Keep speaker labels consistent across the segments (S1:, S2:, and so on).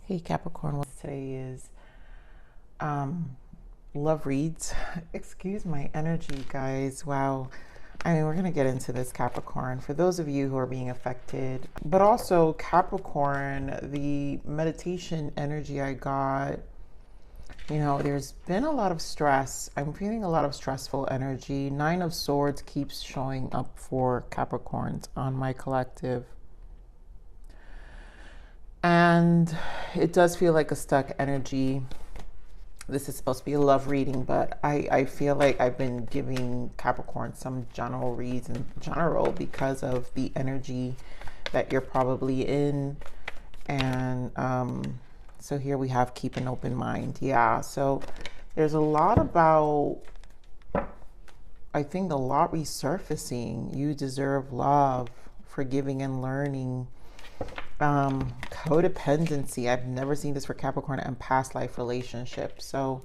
S1: Hey Capricorn, today is love reads. Excuse my energy, guys. Wow. I mean, we're going to get into this, Capricorn. For those of you who are being affected, but also Capricorn, the meditation energy I got, there's been a lot of stress. I'm feeling a lot of stressful energy. Nine of Swords keeps showing up for Capricorns on my collective. And it does feel like a stuck energy. This is supposed to be a love reading, but I feel like I've been giving Capricorn some general reads in general because of the energy that you're probably in. And so here we have keep an open mind. Yeah, so there's a lot about, I think a lot resurfacing. You deserve love, forgiving and learning. Codependency. I've never seen this for Capricorn, and past life relationships. So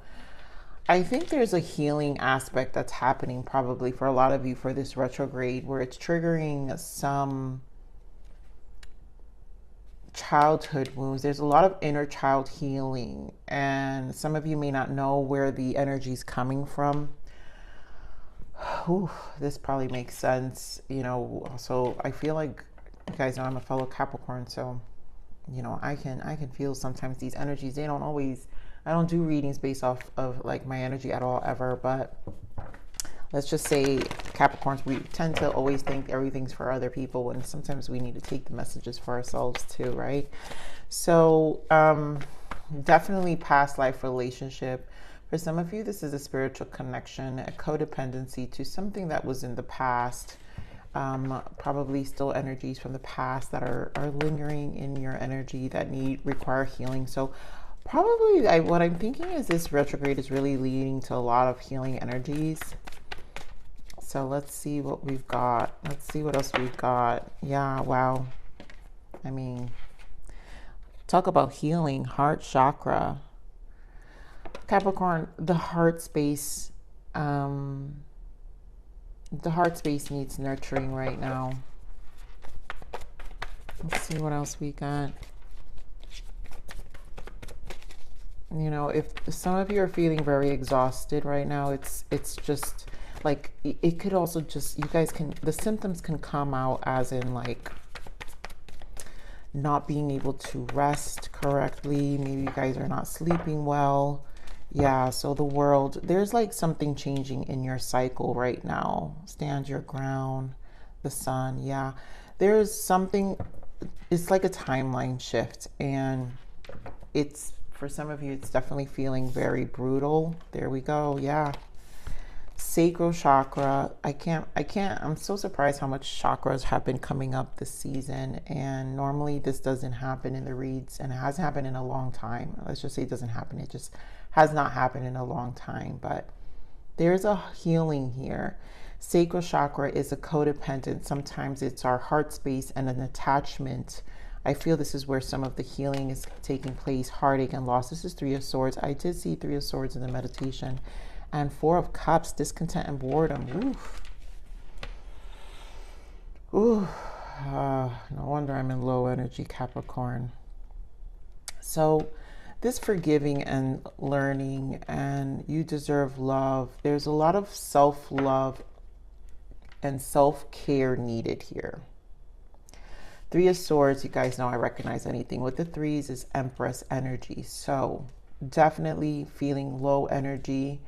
S1: I think there's a healing aspect that's happening probably for a lot of you for this retrograde, where it's triggering some childhood wounds. There's a lot of inner child healing, and some of you may not know where the energy is coming from. Ooh, this probably makes sense. Also I feel like, you guys know I'm a fellow Capricorn, so I can feel sometimes these energies. They don't always, I don't do readings based off of like my energy at all ever, but let's just say Capricorns, we tend to always think everything's for other people, when sometimes we need to take the messages for ourselves too, right? So definitely past life relationship. For some of you, this is a spiritual connection, a codependency to something that was in the past. Probably still energies from the past that are lingering in your energy that require healing. So probably what I'm thinking is this retrograde is really leading to a lot of healing energies. So let's see what we've got. Let's see what else we've got. Yeah, wow. I mean, talk about healing. Heart chakra. Capricorn, the heart space. The heart space needs nurturing right now. Let's see what else we got. If some of you are feeling very exhausted right now, it's just like, it could also just, you guys can, the symptoms can come out as in like not being able to rest correctly. Maybe you guys are not sleeping well. Yeah, so the world, there's like something changing in your cycle right now. Stand your ground, the sun. Yeah, there's something, it's like a timeline shift, and it's, for some of you, it's definitely feeling very brutal. There we go. Yeah. Sacral chakra. I'm so surprised how much chakras have been coming up this season. And normally this doesn't happen in the reads, and it hasn't happened in a long time. Let's just say it doesn't happen. It just has not happened in a long time, but there's a healing here. Sacral chakra is a codependent. Sometimes it's our heart space and an attachment. I feel this is where some of the healing is taking place. Heartache and loss. This is Three of Swords. I did see Three of Swords in the meditation. And Four of Cups, discontent and boredom. Oof. Ooh. No wonder I'm in low energy, Capricorn. So this forgiving and learning, and you deserve love. There's a lot of self-love and self-care needed here. Three of Swords, you guys know I recognize anything with the threes is Empress energy. So definitely feeling low energy,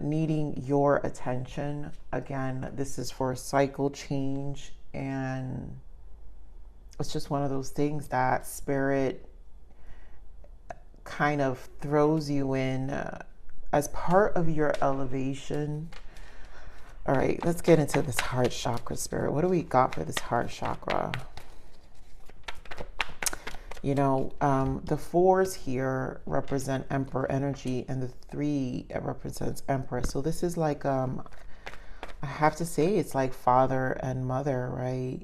S1: needing your attention. Again, this is for a cycle change, and it's just one of those things that spirit kind of throws you in as part of your elevation. All right, let's get into this heart chakra, spirit. What do we got for this heart chakra? The fours here represent Emperor energy, and the three represents Empress. So this is like, I have to say, it's like father and mother, right?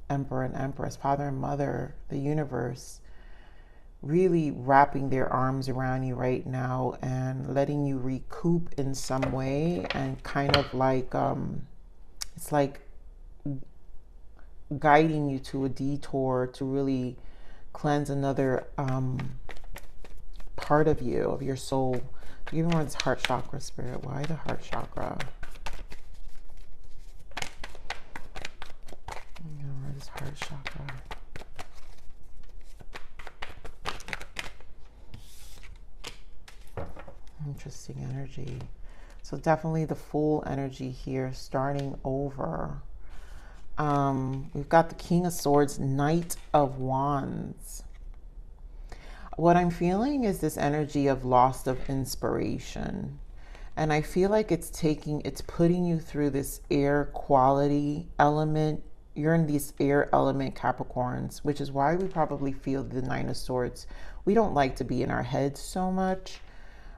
S1: Emperor and Empress, father and mother, the universe really wrapping their arms around you right now and letting you recoup in some way, and kind of like, it's like guiding you to a detour to really cleanse another part of you, of your soul. Give me more of this heart chakra, Spirit. Why the heart chakra? More of this heart chakra. Interesting energy. So definitely the full energy here, starting over. We've got the King of Swords, Knight of Wands. What I'm feeling is this energy of loss of inspiration. And I feel like it's putting you through this air quality element. You're in these air element Capricorns, which is why we probably feel the Nine of Swords. We don't like to be in our heads so much.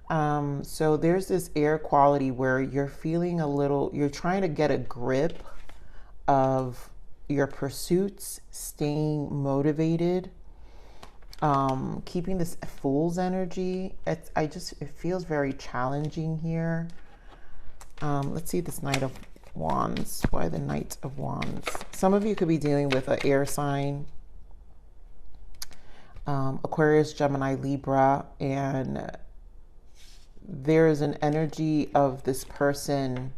S1: So there's this air quality where you're feeling you're trying to get a grip of your pursuits, staying motivated, keeping this fool's energy. It feels very challenging here. Let's see this Knight of Wands. Why the Knight of Wands? Some of you could be dealing with an air sign, Aquarius, Gemini, Libra, and there's an energy of this person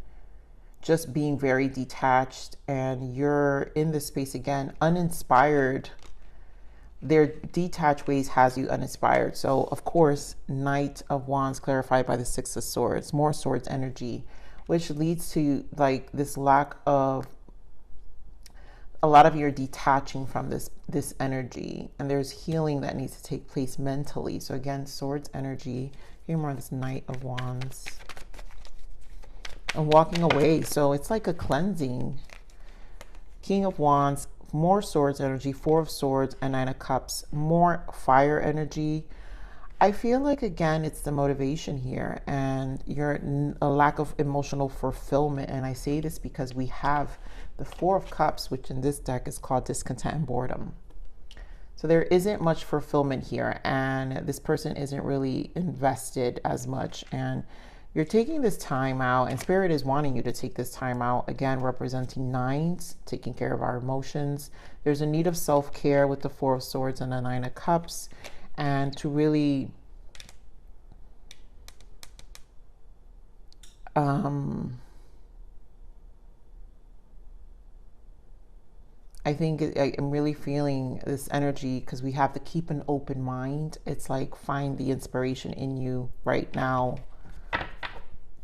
S1: just being very detached, and you're in this space again, uninspired. Their detached ways has you uninspired. So of course, Knight of Wands clarified by the Six of Swords, more swords energy, which leads to like this lack of, a lot of you are detaching from this energy, and there's healing that needs to take place mentally. So again, swords energy. Here more of this Knight of Wands. And walking away. So it's like a cleansing. King of Wands, more swords energy, Four of Swords, and Nine of Cups, more fire energy. I feel like, again, it's the motivation here, and you're a lack of emotional fulfillment. And I say this because we have the Four of Cups, which in this deck is called discontent and boredom. So there isn't much fulfillment here, and this person isn't really invested as much. And you're taking this time out, and Spirit is wanting you to take this time out, again, representing nines, taking care of our emotions. There's a need of self-care with the Four of Swords and the Nine of Cups, and to really I think I'm really feeling this energy because we have to keep an open mind. It's like find the inspiration in you right now,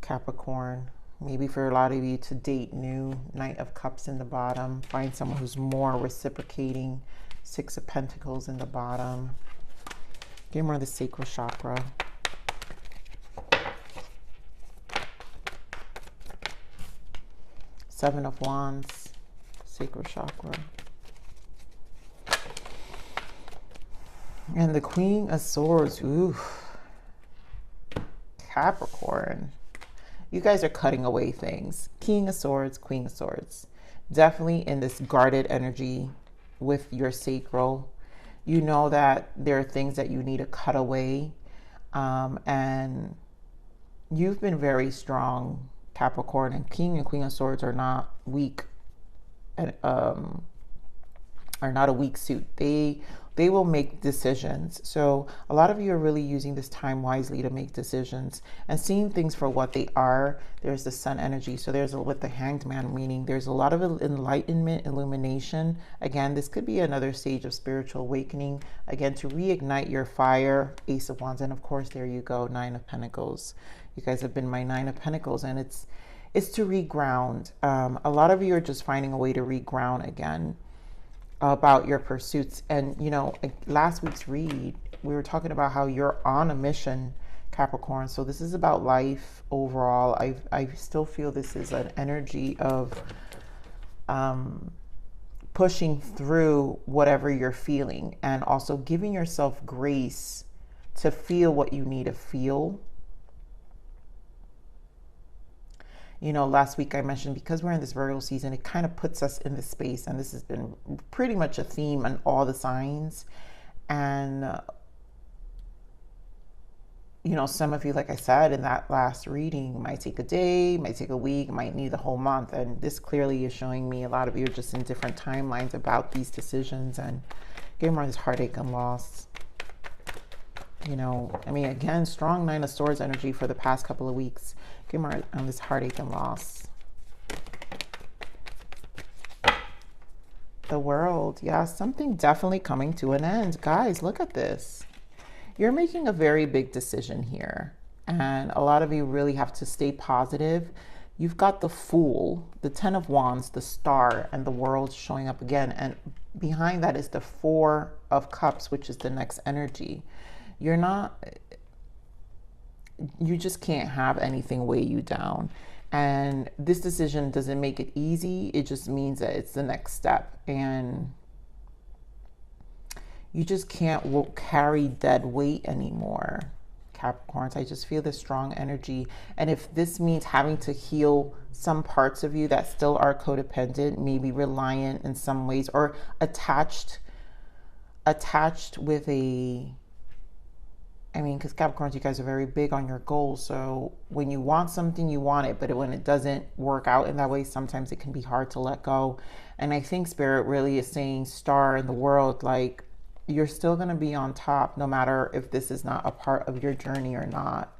S1: Capricorn. Maybe for a lot of you to date new, Knight of Cups in the bottom. Find someone who's more reciprocating, Six of Pentacles in the bottom. Get more of the sacral chakra. Seven of Wands, sacral chakra. And the Queen of Swords. Ooh. Capricorn. You guys are cutting away things. King of Swords, Queen of Swords. Definitely in this guarded energy with your sacral. You know that there are things that you need to cut away. And you've been very strong, Capricorn, and King and Queen of Swords are not weak, and are not a weak suit. They will make decisions. So a lot of you are really using this time wisely to make decisions and seeing things for what they are. There's the sun energy. So there's with the Hanged Man, meaning there's a lot of enlightenment, illumination. Again, this could be another stage of spiritual awakening. Again, to reignite your fire, Ace of Wands. And of course, there you go, Nine of Pentacles. You guys have been my Nine of Pentacles, and it's to reground. A lot of you are just finding a way to reground again about your pursuits. And you know, last week's read, we were talking about how you're on a mission, Capricorn. So this is about life overall. I still feel this is an energy of pushing through whatever you're feeling, and also giving yourself grace to feel what you need to feel. You know, last week I mentioned, because we're in this Virgo season, it kind of puts us in this space, and this has been pretty much a theme on all the signs. And you know, some of you, like I said in that last reading, might take a day, might take a week, might need the whole month. And this clearly is showing me a lot of you are just in different timelines about these decisions. And Give more on this heartache and loss. You know, I mean, again, strong Nine of Swords energy for the past couple of weeks. Give more on this heartache and loss. The World. Yeah, something definitely coming to an end. Guys, look at this. You're making a very big decision here. And a lot of you really have to stay positive. You've got the Fool, the Ten of Wands, the Star, and the World showing up again. And behind that is the Four of Cups, which is the next energy. You just can't have anything weigh you down. And this decision doesn't make it easy. It just means that it's the next step. And you just can't carry dead weight anymore, Capricorns. I just feel this strong energy. And if this means having to heal some parts of you that still are codependent, maybe reliant in some ways, or attached with a, I mean, because Capricorns, you guys are very big on your goals. So when you want something, you want it. But when it doesn't work out in that way, sometimes it can be hard to let go. And I think Spirit really is saying, Star in the World, like, you're still going to be on top no matter if this is not a part of your journey or not.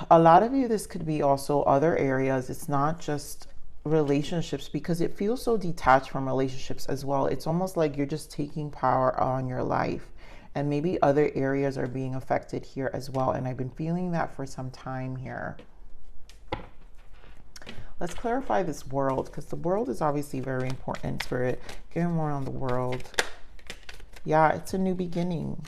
S1: A lot of you, this could be also other areas. It's not just relationships, because it feels so detached from relationships as well. It's almost like you're just taking power on your life. And maybe other areas are being affected here as well. And I've been feeling that for some time here. Let's clarify this World, because the World is obviously very important, Spirit. Give me more on the World. Yeah, it's a new beginning.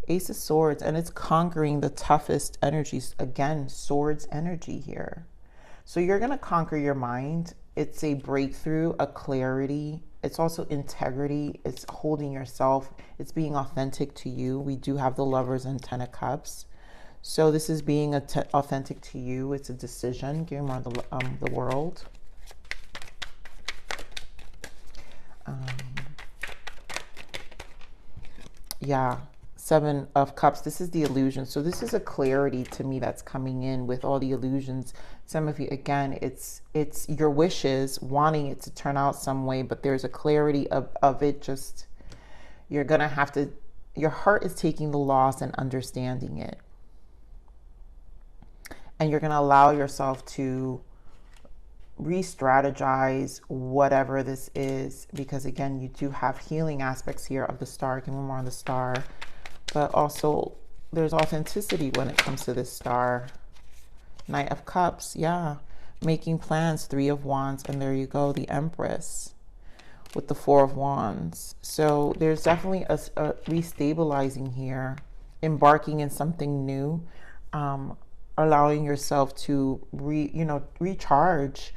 S1: Ace of Swords, and it's conquering the toughest energies. Again, Swords energy here. So you're going to conquer your mind. It's a breakthrough, a clarity. It's also integrity. It's holding yourself. It's being authentic to you. We do have the Lovers and Ten of Cups. So this is being authentic to you. It's a decision. Give me more of the World. Yeah, Seven of Cups. This is the illusion. So this is a clarity to me that's coming in with all the illusions. Some of you, again, it's your wishes, wanting it to turn out some way, but there's a clarity of it. Just, you're going to have to, your heart is taking the loss and understanding it. And you're going to allow yourself to re-strategize whatever this is, because again, you do have healing aspects here of the Star. Give me more on the Star. But also there's authenticity when it comes to this Star. Knight of Cups. Yeah, making plans. Three of Wands, and there you go, the Empress with the Four of Wands. So there's definitely a restabilizing here, embarking in something new, allowing yourself to recharge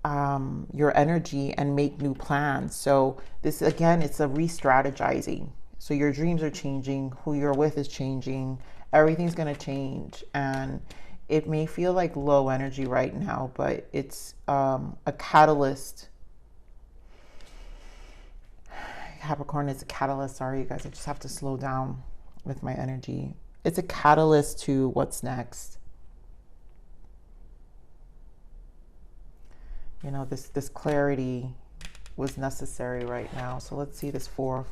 S1: your energy and make new plans. So this, again, it's a re-strategizing. So your dreams are changing, who you're with is changing, everything's going to change. And it may feel like low energy right now, but it's a catalyst. Capricorn is a catalyst. Sorry, you guys, I just have to slow down with my energy. It's a catalyst to what's next. You know, this clarity was necessary right now. So let's see this Four of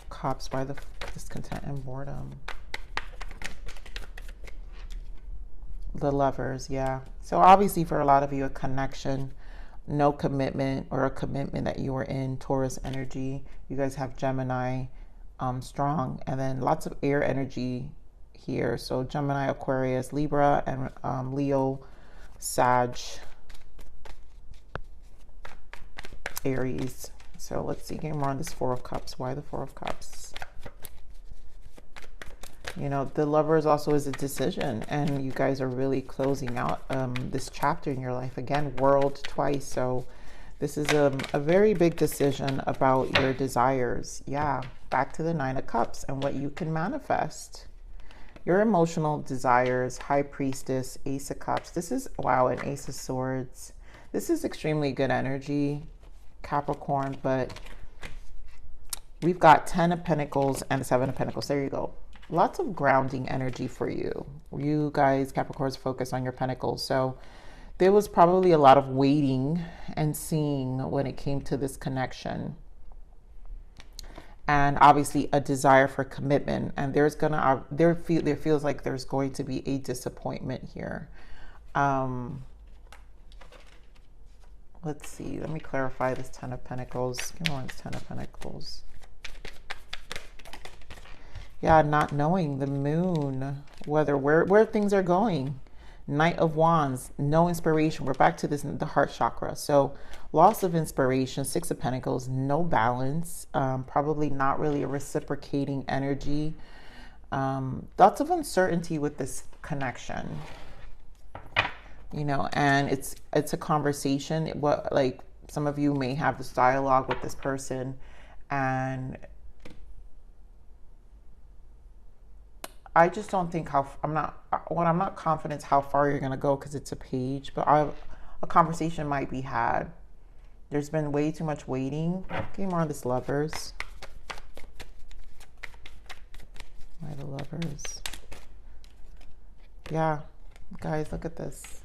S1: Cups. Why the discontent and boredom? The Lovers, yeah. So obviously for a lot of you, a connection, no commitment, or a commitment that you were in. Taurus energy. You guys have Gemini strong, and then lots of air energy here. So Gemini, Aquarius, Libra, and Leo, Sag, Aries. So let's see, more on this Four of Cups. Why the Four of Cups? You know, the Lovers also is a decision, and you guys are really closing out this chapter in your life. Again, World twice. So this is a very big decision about your desires. Yeah, back to the Nine of Cups and what you can manifest. Your emotional desires, High Priestess, Ace of Cups. This is, wow, an Ace of Swords. This is extremely good energy, Capricorn, but we've got 10 of Pentacles and the 7 of Pentacles. There you go. Lots of grounding energy for you. You guys, Capricorns, focus on your Pentacles. So There was probably a lot of waiting and seeing when it came to this connection. And obviously a desire for commitment. And there feels like there's going to be a disappointment here. Let's see. Let me clarify this Ten of Pentacles. Give me one, Ten of Pentacles. Yeah, not knowing the moon, where things are going. Knight of Wands, no inspiration. We're back to this, the heart chakra. So loss of inspiration, Six of Pentacles, no balance, probably not really a reciprocating energy. Lots of uncertainty with this connection, you know, and it's a conversation. What, like, some of you may have this dialogue with this person, and I just don't think I'm not confident how far you're going to go, because it's a page, but a conversation might be had. There's been way too much waiting. Give me more of this Lovers. Why the Lovers? Yeah, guys, look at this.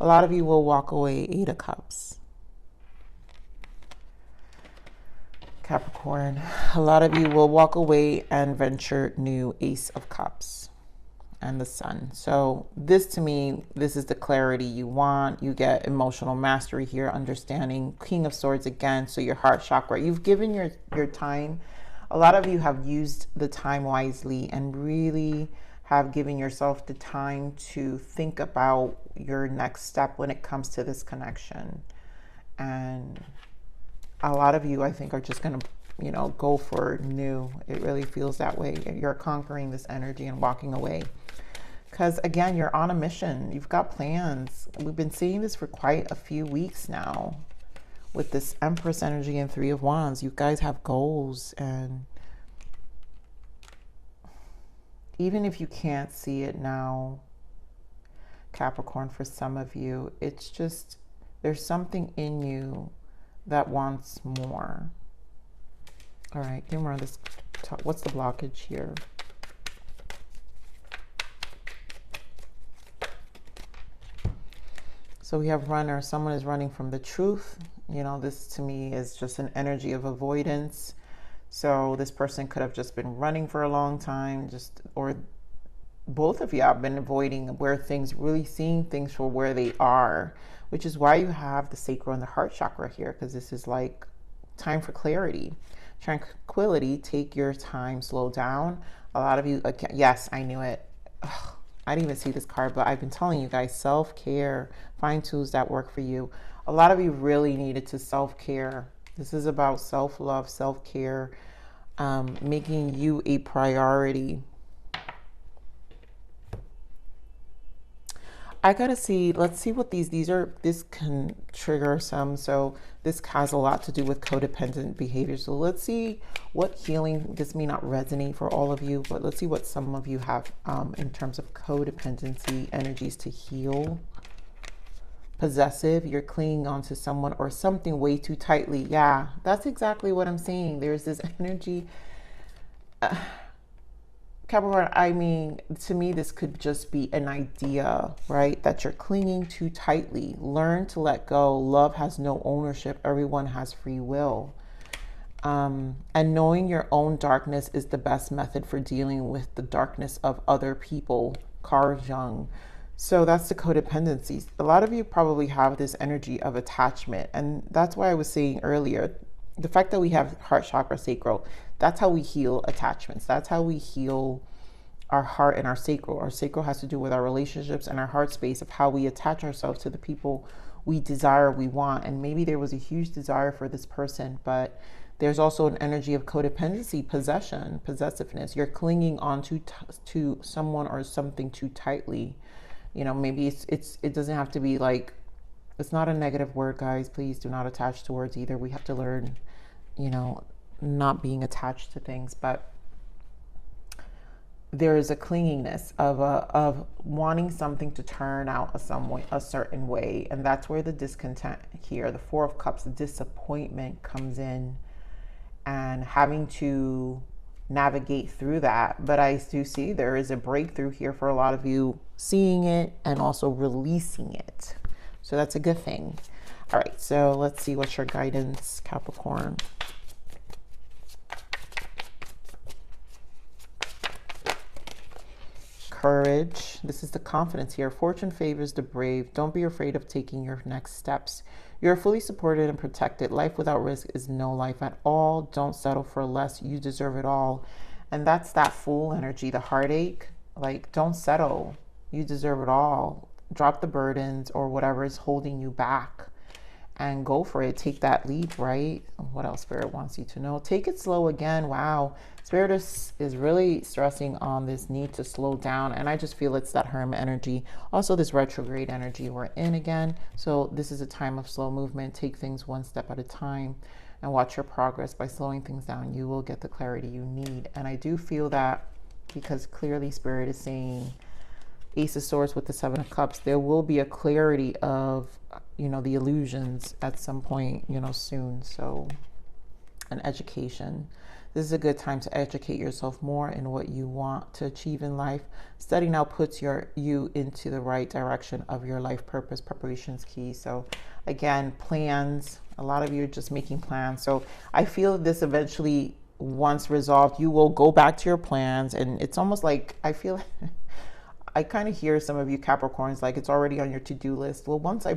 S1: A lot of you will walk away. Eight of Cups. Capricorn, a lot of you will walk away and venture new. Ace of Cups and the Sun. So this, to me, this is the clarity you want. You get emotional mastery here, understanding. King of Swords again. So your heart chakra, you've given your time. A lot of you have used the time wisely and really have given yourself the time to think about your next step when it comes to this connection. And a lot of you, I think, are just going to, you know, go for new. It really feels that way. You're conquering this energy and walking away. Because, again, you're on a mission. You've got plans. We've been seeing this for quite a few weeks now with this Empress energy and Three of Wands. You guys have goals. And even if you can't see it now, Capricorn, for some of you, it's just, there's something in you that wants more. All right, give me more of this. What's the blockage here? So we have runner. Someone is running from the truth. You know, this to me is just an energy of avoidance. So this person could have just been running for a long time, or both of you have been avoiding where things, really seeing things for where they are, which is why you have the sacral and the heart chakra here, because this is like time for clarity, tranquility. Take your time, slow down. A lot of you, yes, I knew it. Ugh, I didn't even see this card, but I've been telling you guys, self-care, find tools that work for you. A lot of you really needed to self-care. This is about self-love, self-care, making you a priority. I gotta see, let's see what these are. This can trigger some. So this has a lot to do with codependent behavior. So let's see what healing, this may not resonate for all of you, but let's see what some of you have in terms of codependency energies to heal. Possessive, you're clinging onto someone or something way too tightly. Yeah, that's exactly what I'm seeing. There's this energy. Capricorn, I mean, to me, this could just be an idea, right? That you're clinging too tightly. Learn to let go. Love has no ownership. Everyone has free will. And knowing your own darkness is the best method for dealing with the darkness of other people. Carl Jung. So that's the codependencies. A lot of you probably have this energy of attachment. And that's why I was saying earlier, the fact that we have heart chakra, sacral, that's how we heal attachments. That's how we heal our heart and our sacral. Our sacral has to do with our relationships and our heart space of how we attach ourselves to the people we desire, we want. And maybe there was a huge desire for this person, but there's also an energy of codependency, possession, possessiveness. You're clinging on to someone or something too tightly. You know, maybe it doesn't have to be like, it's not a negative word, guys. Please do not attach to words either. We have to learn, you know, not being attached to things, but there is a clinginess of wanting something to turn out a certain way. And that's where the discontent here, the Four of Cups, the disappointment comes in, and having to navigate through that. But I do see there is a breakthrough here for a lot of you, seeing it and also releasing it. So that's a good thing. All right, so let's see what's your guidance, Capricorn. Courage. This is the confidence here. Fortune favors the brave. Don't be afraid of taking your next steps. You're fully supported and protected. Life without risk is no life at all. Don't settle for less. You deserve it all. And that's that Fool energy, the heartache. Like, don't settle. You deserve it all. Drop the burdens or whatever is holding you back and go for it. Take that leap, right? What else Spirit wants you to know? Take it slow again. Wow. Spirit is really stressing on this need to slow down. And I just feel it's that Hermit energy. Also this retrograde energy we're in again. So this is a time of slow movement. Take things one step at a time and watch your progress. By slowing things down, you will get the clarity you need. And I do feel that because clearly Spirit is saying Ace of Swords with the Seven of Cups, there will be a clarity of, you know, the illusions at some point, you know, soon. So an education. This is a good time to educate yourself more in what you want to achieve in life. Study now puts you into the right direction of your life purpose. Preparation is key. So again, plans. A lot of you are just making plans. So I feel this eventually, once resolved, you will go back to your plans. And it's almost like, I feel I kind of hear some of you Capricorns like it's already on your to-do list. Well, once I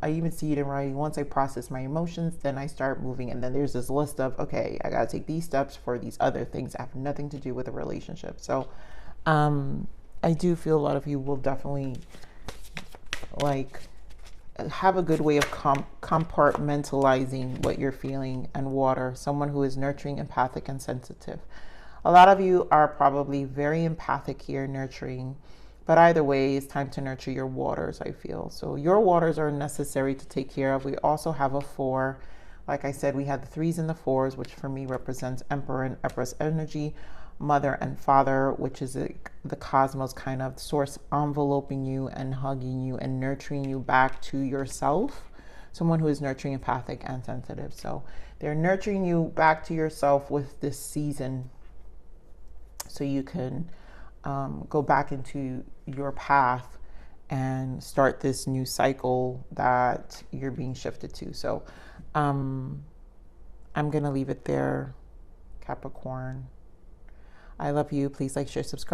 S1: even see it in writing, once I process my emotions, then I start moving. And then there's this list of, okay, I got to take these steps for these other things that have nothing to do with a relationship. So I do feel a lot of you will definitely like have a good way of compartmentalizing what you're feeling. And water, someone who is nurturing, empathic, and sensitive. A lot of you are probably very empathic here, nurturing, but either way, it's time to nurture your waters, I feel. So your waters are necessary to take care of. We also have a 4. Like I said, we had the 3s and the 4s, which for me represents Emperor and Empress energy, mother and father, which is the cosmos kind of source enveloping you and hugging you and nurturing you back to yourself. Someone who is nurturing, empathic, and sensitive. So they're nurturing you back to yourself with this season, so you can go back into your path and start this new cycle that you're being shifted to. So I'm going to leave it there, Capricorn. I love you. Please like, share, subscribe.